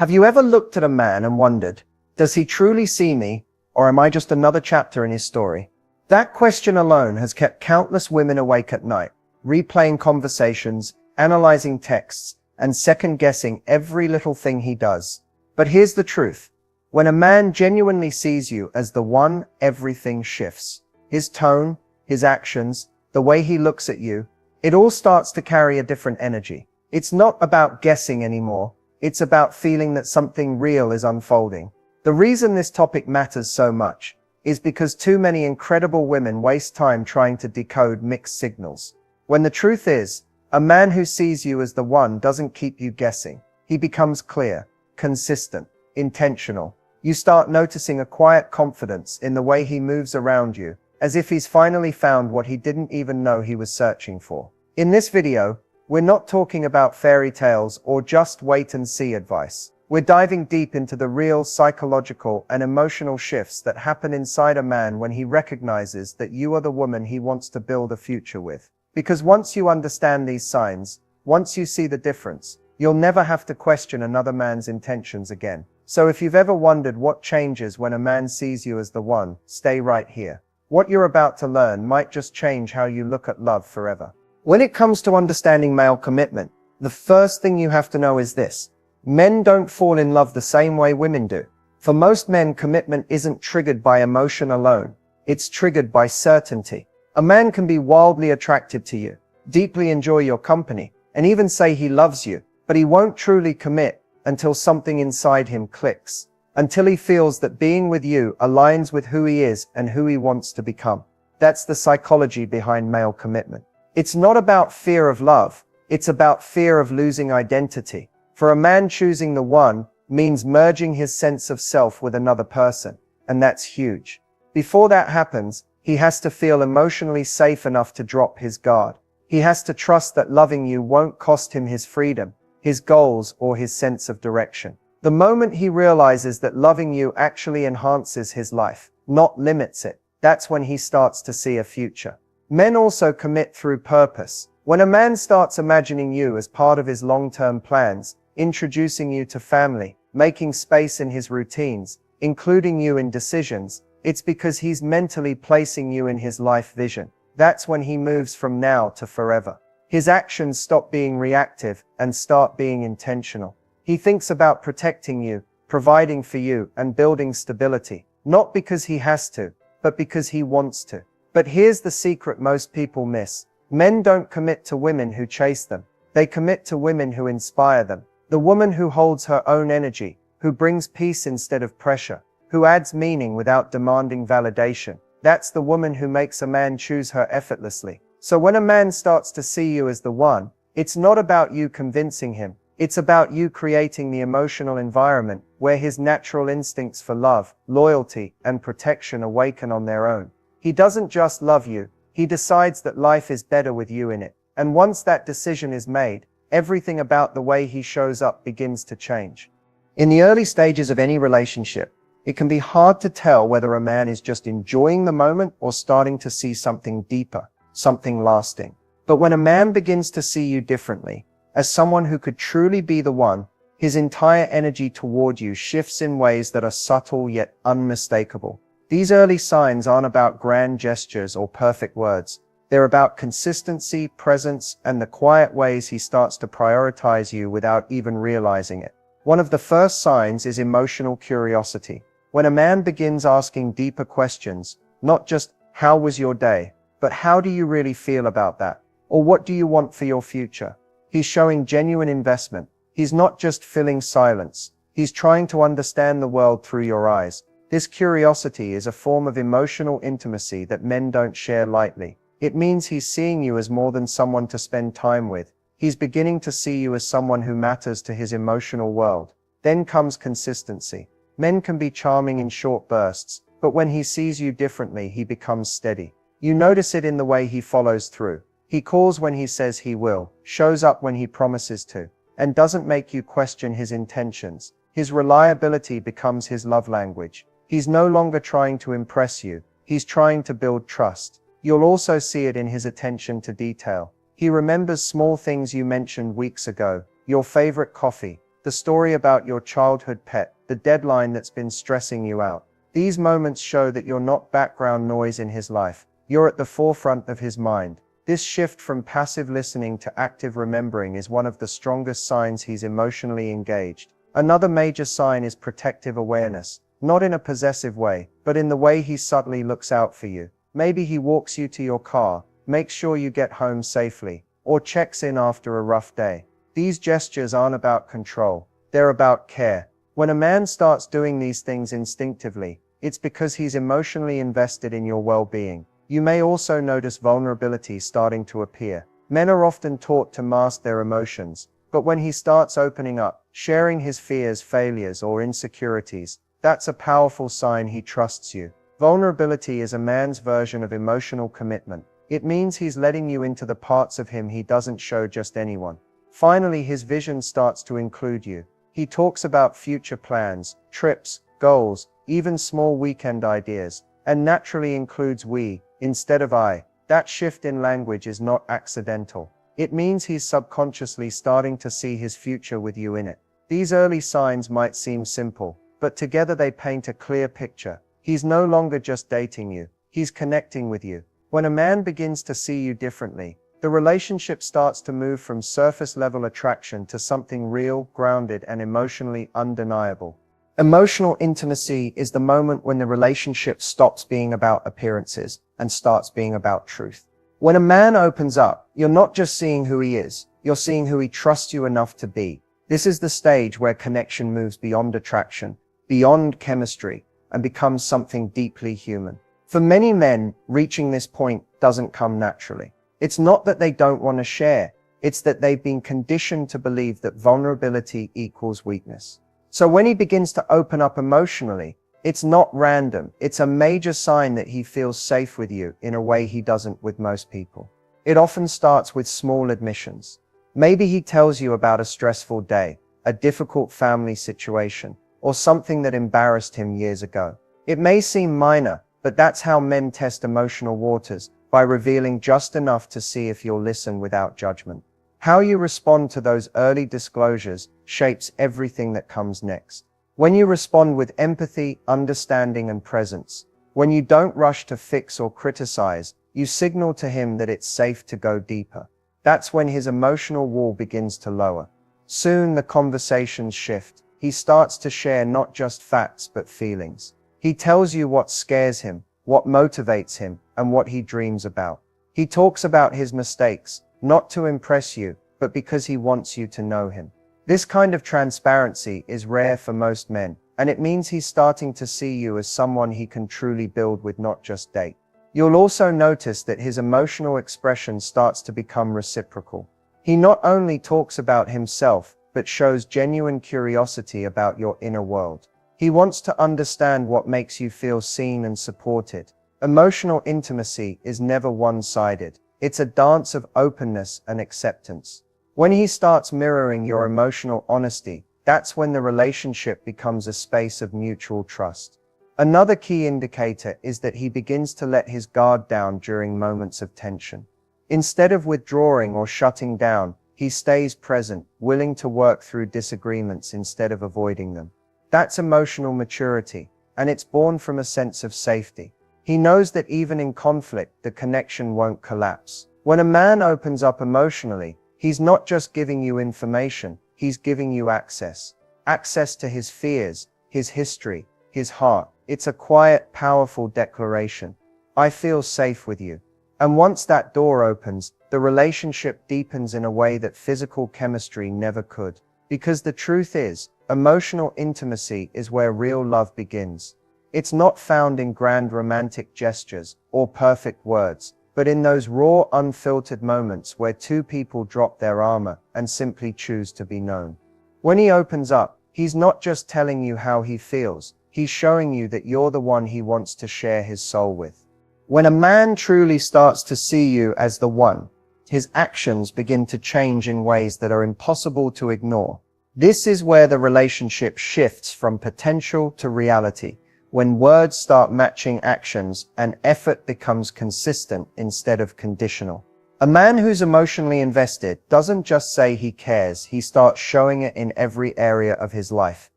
Have you ever looked at a man and wondered, does he truly see me, or am I just another chapter in his story? That question alone has kept countless women awake at night, replaying conversations, analyzing texts, and second-guessing every little thing he does. But here's the truth. When a man genuinely sees you as the one, everything shifts. His tone, his actions, the way he looks at you, it all starts to carry a different energy. It's not about guessing anymore. It's about feeling that something real is unfolding. The reason this topic matters so much is because too many incredible women waste time trying to decode mixed signals. When the truth is, a man who sees you as the one doesn't keep you guessing. He becomes clear, consistent, intentional. You start noticing a quiet confidence in the way he moves around you, as if he's finally found what he didn't even know he was searching for. In this video, we're not talking about fairy tales or just wait and see advice. We're diving deep into the real psychological and emotional shifts that happen inside a man when he recognizes that you are the woman he wants to build a future with. Because once you understand these signs, once you see the difference, you'll never have to question another man's intentions again. So if you've ever wondered what changes when a man sees you as the one, stay right here. What you're about to learn might just change how you look at love forever. When it comes to understanding male commitment, the first thing you have to know is this. Men don't fall in love the same way women do. For most men, commitment isn't triggered by emotion alone. It's triggered by certainty. A man can be wildly attracted to you, deeply enjoy your company, and even say he loves you, but he won't truly commit until something inside him clicks, until he feels that being with you aligns with who he is and who he wants to become. That's the psychology behind male commitment. It's not about fear of love, it's about fear of losing identity. For a man, choosing the one means merging his sense of self with another person, and that's huge. Before that happens, he has to feel emotionally safe enough to drop his guard. He has to trust that loving you won't cost him his freedom, his goals, or his sense of direction. The moment he realizes that loving you actually enhances his life, not limits it, that's when he starts to see a future. Men also commit through purpose. When a man starts imagining you as part of his long-term plans, introducing you to family, making space in his routines, including you in decisions, it's because he's mentally placing you in his life vision. That's when he moves from now to forever. His actions stop being reactive and start being intentional. He thinks about protecting you, providing for you, and building stability, not because he has to, but because he wants to. But here's the secret most people miss. Men don't commit to women who chase them. They commit to women who inspire them. The woman who holds her own energy, who brings peace instead of pressure, who adds meaning without demanding validation. That's the woman who makes a man choose her effortlessly. So when a man starts to see you as the one, it's not about you convincing him. It's about you creating the emotional environment where his natural instincts for love, loyalty, and protection awaken on their own. He doesn't just love you, he decides that life is better with you in it. And once that decision is made, everything about the way he shows up begins to change. In the early stages of any relationship, it can be hard to tell whether a man is just enjoying the moment or starting to see something deeper, something lasting. But when a man begins to see you differently, as someone who could truly be the one, his entire energy toward you shifts in ways that are subtle yet unmistakable. These early signs aren't about grand gestures or perfect words. They're about consistency, presence, and the quiet ways he starts to prioritize you without even realizing it. One of the first signs is emotional curiosity. When a man begins asking deeper questions, not just, how was your day, but how do you really feel about that? Or what do you want for your future? He's showing genuine investment. He's not just filling silence. He's trying to understand the world through your eyes. This curiosity is a form of emotional intimacy that men don't share lightly. It means he's seeing you as more than someone to spend time with. He's beginning to see you as someone who matters to his emotional world. Then comes consistency. Men can be charming in short bursts, but when he sees you differently, he becomes steady. You notice it in the way he follows through. He calls when he says he will, shows up when he promises to, and doesn't make you question his intentions. His reliability becomes his love language. He's no longer trying to impress you. He's trying to build trust. You'll also see it in his attention to detail. He remembers small things you mentioned weeks ago, your favorite coffee, the story about your childhood pet, the deadline that's been stressing you out. These moments show that you're not background noise in his life. You're at the forefront of his mind. This shift from passive listening to active remembering is one of the strongest signs he's emotionally engaged. Another major sign is protective awareness, not in a possessive way, but in the way he subtly looks out for you. Maybe he walks you to your car, makes sure you get home safely, or checks in after a rough day. These gestures aren't about control, they're about care. When a man starts doing these things instinctively, it's because he's emotionally invested in your well-being. You may also notice vulnerability starting to appear. Men are often taught to mask their emotions, but when he starts opening up, sharing his fears, failures, or insecurities, that's a powerful sign he trusts you. Vulnerability is a man's version of emotional commitment. It means he's letting you into the parts of him he doesn't show just anyone. Finally, his vision starts to include you. He talks about future plans, trips, goals, even small weekend ideas, and naturally includes we, instead of I. That shift in language is not accidental. It means he's subconsciously starting to see his future with you in it. These early signs might seem simple, but together they paint a clear picture. He's no longer just dating you, he's connecting with you. When a man begins to see you differently, the relationship starts to move from surface-level attraction to something real, grounded, and emotionally undeniable. Emotional intimacy is the moment when the relationship stops being about appearances and starts being about truth. When a man opens up, you're not just seeing who he is, you're seeing who he trusts you enough to be. This is the stage where connection moves beyond attraction, beyond chemistry, and becomes something deeply human. For many men, reaching this point doesn't come naturally. It's not that they don't want to share, it's that they've been conditioned to believe that vulnerability equals weakness. So when he begins to open up emotionally, it's not random, it's a major sign that he feels safe with you in a way he doesn't with most people. It often starts with small admissions. Maybe he tells you about a stressful day, a difficult family situation, or something that embarrassed him years ago. It may seem minor, but that's how men test emotional waters, by revealing just enough to see if you'll listen without judgment. How you respond to those early disclosures shapes everything that comes next. When you respond with empathy, understanding, and presence, when you don't rush to fix or criticize, you signal to him that it's safe to go deeper. That's when his emotional wall begins to lower. Soon the conversations shift. He starts to share not just facts but feelings. He tells you what scares him, what motivates him, and what he dreams about. He talks about his mistakes, not to impress you, but because he wants you to know him. This kind of transparency is rare for most men, and it means he's starting to see you as someone he can truly build with, not just date. You'll also notice that his emotional expression starts to become reciprocal. He not only talks about himself, but shows genuine curiosity about your inner world. He wants to understand what makes you feel seen and supported. Emotional intimacy is never one-sided. It's a dance of openness and acceptance. When he starts mirroring your emotional honesty, that's when the relationship becomes a space of mutual trust. Another key indicator is that he begins to let his guard down during moments of tension. Instead of withdrawing or shutting down, he stays present, willing to work through disagreements instead of avoiding them. That's emotional maturity, and it's born from a sense of safety. He knows that even in conflict, the connection won't collapse. When a man opens up emotionally, he's not just giving you information, he's giving you access. Access to his fears, his history, his heart. It's a quiet, powerful declaration. I feel safe with you. And once that door opens, the relationship deepens in a way that physical chemistry never could. Because the truth is, emotional intimacy is where real love begins. It's not found in grand romantic gestures or perfect words, but in those raw, unfiltered moments where two people drop their armor and simply choose to be known. When he opens up, he's not just telling you how he feels, he's showing you that you're the one he wants to share his soul with. When a man truly starts to see you as the one, his actions begin to change in ways that are impossible to ignore. This is where the relationship shifts from potential to reality, when words start matching actions and effort becomes consistent instead of conditional. A man who's emotionally invested doesn't just say he cares, he starts showing it in every area of his life.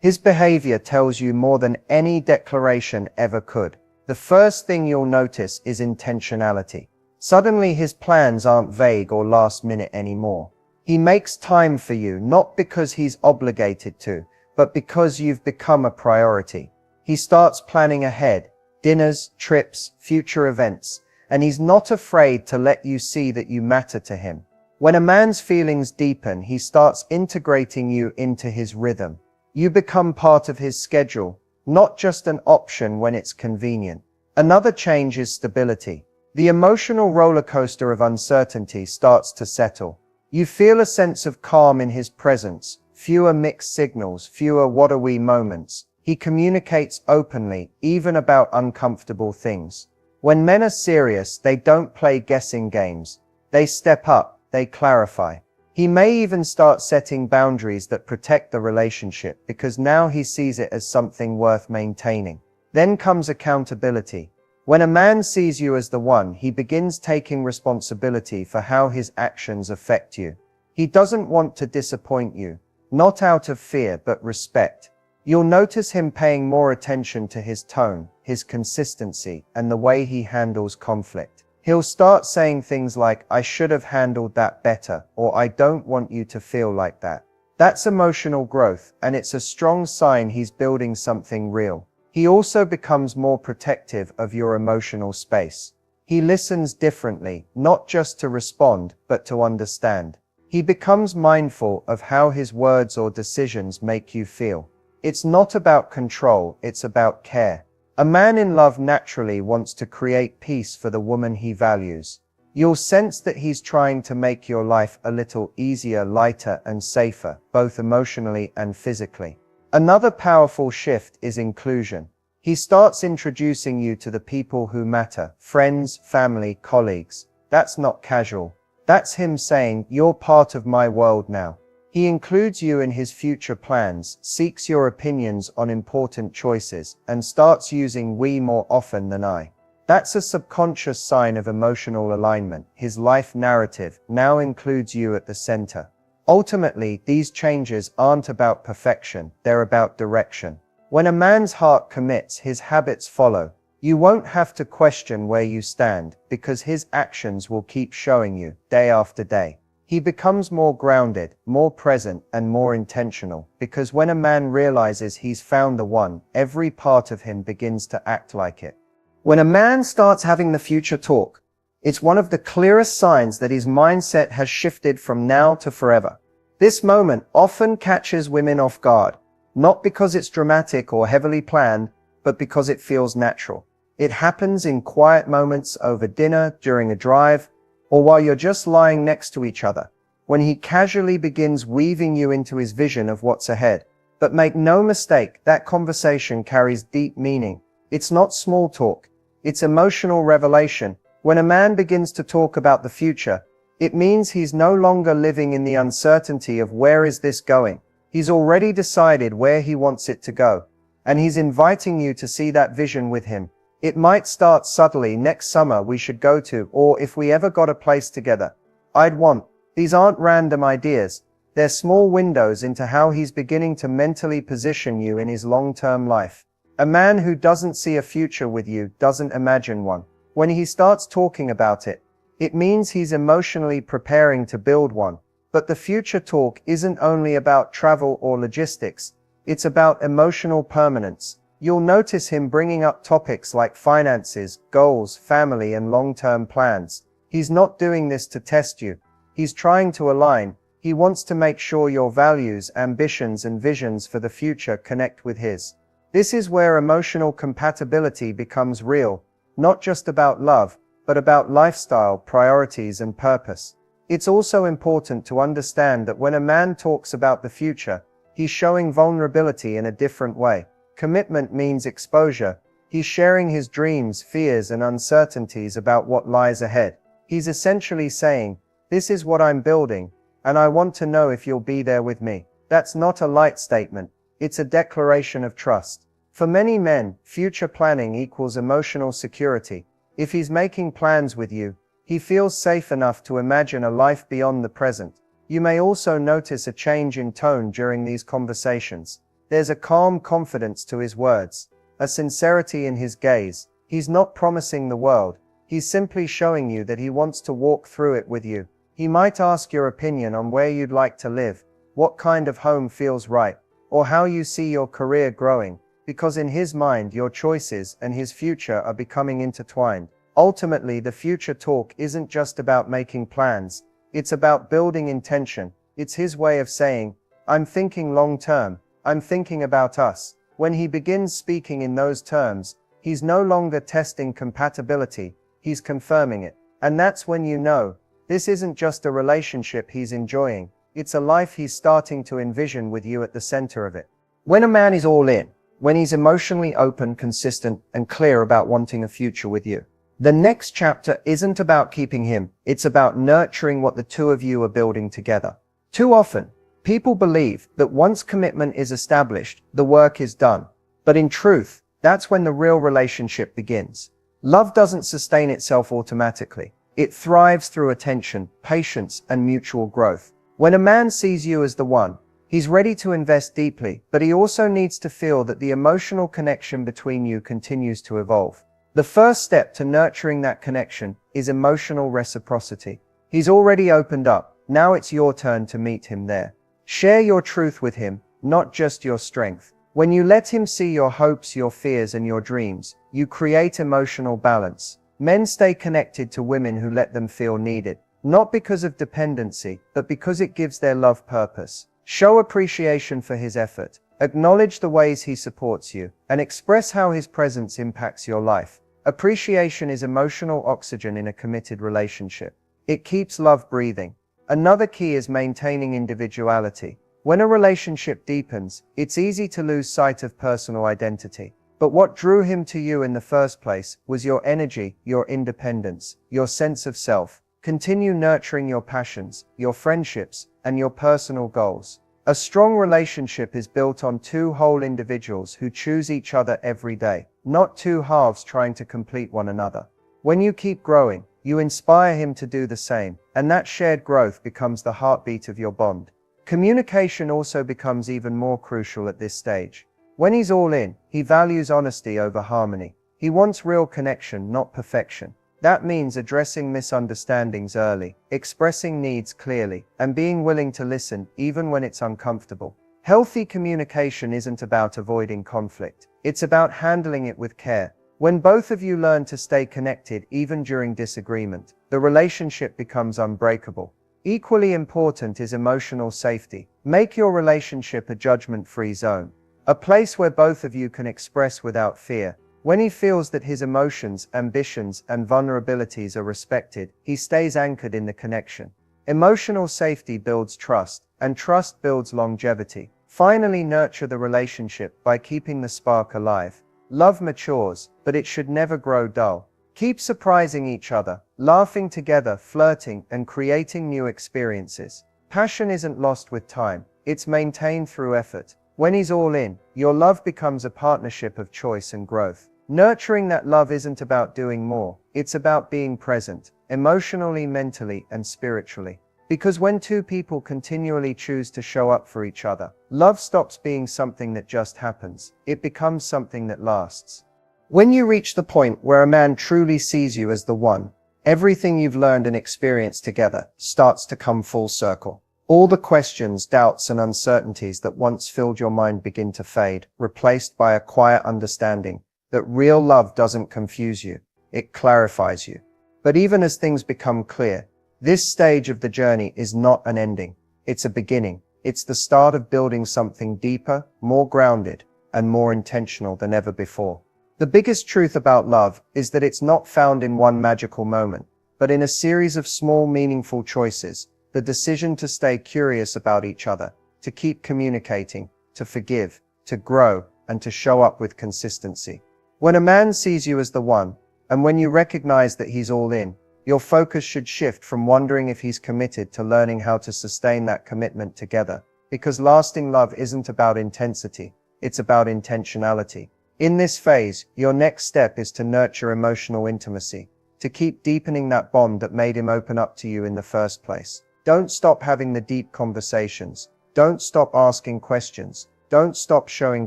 His behavior tells you more than any declaration ever could. The first thing you'll notice is intentionality. Suddenly his plans aren't vague or last minute anymore. He makes time for you, not because he's obligated to, but because you've become a priority. He starts planning ahead, dinners, trips, future events, and he's not afraid to let you see that you matter to him. When a man's feelings deepen, he starts integrating you into his rhythm. You become part of his schedule, not just an option when it's convenient. Another change is stability. The emotional roller coaster of uncertainty starts to settle. You feel a sense of calm in his presence, fewer mixed signals, fewer what are we moments. He communicates openly, even about uncomfortable things. When men are serious, they don't play guessing games. They step up, they clarify. He may even start setting boundaries that protect the relationship because now he sees it as something worth maintaining. Then comes accountability. When a man sees you as the one, he begins taking responsibility for how his actions affect you. He doesn't want to disappoint you, not out of fear but respect. You'll notice him paying more attention to his tone, his consistency, and the way he handles conflict. He'll start saying things like, I should have handled that better, or I don't want you to feel like that. That's emotional growth, and it's a strong sign he's building something real. He also becomes more protective of your emotional space. He listens differently, not just to respond, but to understand. He becomes mindful of how his words or decisions make you feel. It's not about control, it's about care. A man in love naturally wants to create peace for the woman he values. You'll sense that he's trying to make your life a little easier, lighter, and safer, both emotionally and physically. Another powerful shift is inclusion. He starts introducing you to the people who matter, friends, family, colleagues. That's not casual. That's him saying, you're part of my world now. He includes you in his future plans, seeks your opinions on important choices, and starts using we more often than I. That's a subconscious sign of emotional alignment. His life narrative now includes you at the center. Ultimately, these changes aren't about perfection, they're about direction. When a man's heart commits, his habits follow. You won't have to question where you stand, because his actions will keep showing you, day after day. He becomes more grounded, more present, and more intentional, because when a man realizes he's found the one, every part of him begins to act like it. When a man starts having the future talk, it's one of the clearest signs that his mindset has shifted from now to forever. This moment often catches women off guard, not because it's dramatic or heavily planned, but because it feels natural. It happens in quiet moments over dinner, during a drive, or while you're just lying next to each other, when he casually begins weaving you into his vision of what's ahead. But make no mistake, that conversation carries deep meaning. It's not small talk, it's emotional revelation. When a man begins to talk about the future, it means he's no longer living in the uncertainty of where is this going. He's already decided where he wants it to go, and he's inviting you to see that vision with him. It might start subtly, next summer we should go to, or if we ever got a place together, I'd want. These aren't random ideas. They're small windows into how he's beginning to mentally position you in his long-term life. A man who doesn't see a future with you doesn't imagine one. When he starts talking about it, it means he's emotionally preparing to build one. But the future talk isn't only about travel or logistics, it's about emotional permanence. You'll notice him bringing up topics like finances, goals, family, and long-term plans. He's not doing this to test you. He's trying to align. He wants to make sure your values, ambitions, and visions for the future connect with his. This is where emotional compatibility becomes real, not just about love, but about lifestyle, priorities, and purpose. It's also important to understand that when a man talks about the future, he's showing vulnerability in a different way. Commitment means exposure. He's sharing his dreams, fears, and uncertainties about what lies ahead. He's essentially saying, this is what I'm building, and I want to know if you'll be there with me. That's not a light statement. It's a declaration of trust. For many men, future planning equals emotional security. If he's making plans with you, He feels safe enough to imagine a life beyond the present. You may also notice a change in tone during these conversations. There's a calm confidence to his words, a sincerity in his gaze. He's not promising the world. He's simply showing you that he wants to walk through it with you. He might ask your opinion on where you'd like to live, what kind of home feels right, or how you see your career growing, because in his mind your choices and his future are becoming intertwined. Ultimately, the future talk isn't just about making plans, it's about building intention. It's his way of saying, I'm thinking long term, I'm thinking about us. When he begins speaking in those terms, he's no longer testing compatibility, he's confirming it. And that's when you know, this isn't just a relationship he's enjoying, it's a life he's starting to envision with you at the center of it. When a man is all in, when he's emotionally open, consistent, and clear about wanting a future with you, the next chapter isn't about keeping him, it's about nurturing what the two of you are building together. Too often, people believe that once commitment is established, the work is done. But in truth, that's when the real relationship begins. Love doesn't sustain itself automatically. It thrives through attention, patience, and mutual growth. When a man sees you as the one, he's ready to invest deeply, but he also needs to feel that the emotional connection between you continues to evolve. The first step to nurturing that connection is emotional reciprocity. He's already opened up, now it's your turn to meet him there. Share your truth with him, not just your strength. When you let him see your hopes, your fears, and your dreams, you create emotional balance. Men stay connected to women who let them feel needed, not because of dependency, but because it gives their love purpose. Show appreciation for his effort, acknowledge the ways he supports you, and express how his presence impacts your life. Appreciation is emotional oxygen in a committed relationship. It keeps love breathing. Another key is maintaining individuality. When a relationship deepens, it's easy to lose sight of personal identity. But what drew him to you in the first place was your energy, your independence, your sense of self. Continue nurturing your passions, your friendships, and your personal goals. A strong relationship is built on two whole individuals who choose each other every day, not two halves trying to complete one another. When you keep growing, you inspire him to do the same, and that shared growth becomes the heartbeat of your bond. Communication also becomes even more crucial at this stage. When he's all in, he values honesty over harmony. He wants real connection, not perfection. That means addressing misunderstandings early, expressing needs clearly, and being willing to listen even when it's uncomfortable. Healthy communication isn't about avoiding conflict. It's about handling it with care. When both of you learn to stay connected even during disagreement, the relationship becomes unbreakable. Equally important is emotional safety. Make your relationship a judgment-free zone, a place where both of you can express without fear. When he feels that his emotions, ambitions, and vulnerabilities are respected, he stays anchored in the connection. Emotional safety builds trust, and trust builds longevity. Finally, nurture the relationship by keeping the spark alive. Love matures, but it should never grow dull. Keep surprising each other, laughing together, flirting, and creating new experiences. Passion isn't lost with time, it's maintained through effort. When he's all in, your love becomes a partnership of choice and growth. Nurturing that love isn't about doing more, it's about being present, emotionally, mentally, and spiritually. Because when two people continually choose to show up for each other, love stops being something that just happens, it becomes something that lasts. When you reach the point where a man truly sees you as the one, everything you've learned and experienced together starts to come full circle. All the questions, doubts, and uncertainties that once filled your mind begin to fade, replaced by a quiet understanding that real love doesn't confuse you, it clarifies you. But even as things become clear, this stage of the journey is not an ending, it's a beginning. It's the start of building something deeper, more grounded, and more intentional than ever before. The biggest truth about love is that it's not found in one magical moment, but in a series of small, meaningful choices. The decision to stay curious about each other, to keep communicating, to forgive, to grow, and to show up with consistency. When a man sees you as the one, and when you recognize that he's all in, your focus should shift from wondering if he's committed to learning how to sustain that commitment together. Because lasting love isn't about intensity, it's about intentionality. In this phase, your next step is to nurture emotional intimacy, to keep deepening that bond that made him open up to you in the first place. Don't stop having the deep conversations. Don't stop asking questions. Don't stop showing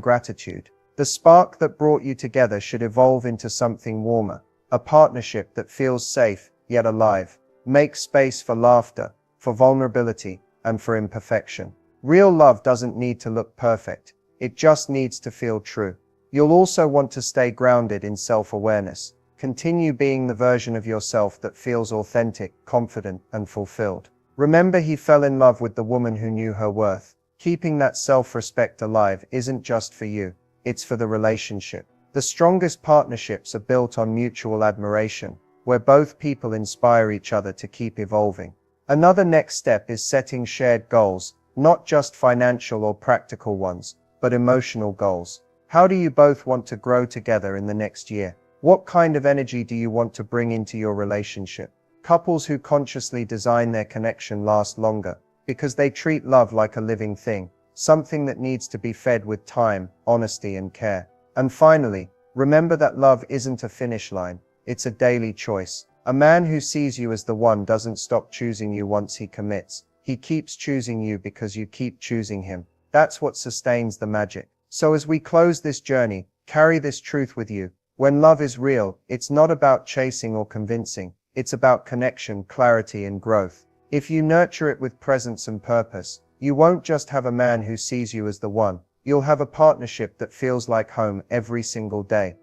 gratitude. The spark that brought you together should evolve into something warmer, a partnership that feels safe, yet alive. Make space for laughter, for vulnerability, and for imperfection. Real love doesn't need to look perfect. It just needs to feel true. You'll also want to stay grounded in self-awareness. Continue being the version of yourself that feels authentic, confident, and fulfilled. Remember, he fell in love with the woman who knew her worth. Keeping that self-respect alive isn't just for you, it's for the relationship. The strongest partnerships are built on mutual admiration, where both people inspire each other to keep evolving. Another next step is setting shared goals, not just financial or practical ones, but emotional goals. How do you both want to grow together in the next year? What kind of energy do you want to bring into your relationship? Couples who consciously design their connection last longer, because they treat love like a living thing, something that needs to be fed with time, honesty, and care. And finally, remember that love isn't a finish line, it's a daily choice. A man who sees you as the one doesn't stop choosing you once he commits. He keeps choosing you because you keep choosing him. That's what sustains the magic. So as we close this journey, carry this truth with you. When love is real, it's not about chasing or convincing. It's about connection, clarity, and growth. If you nurture it with presence and purpose, you won't just have a man who sees you as the one. You'll have a partnership that feels like home every single day.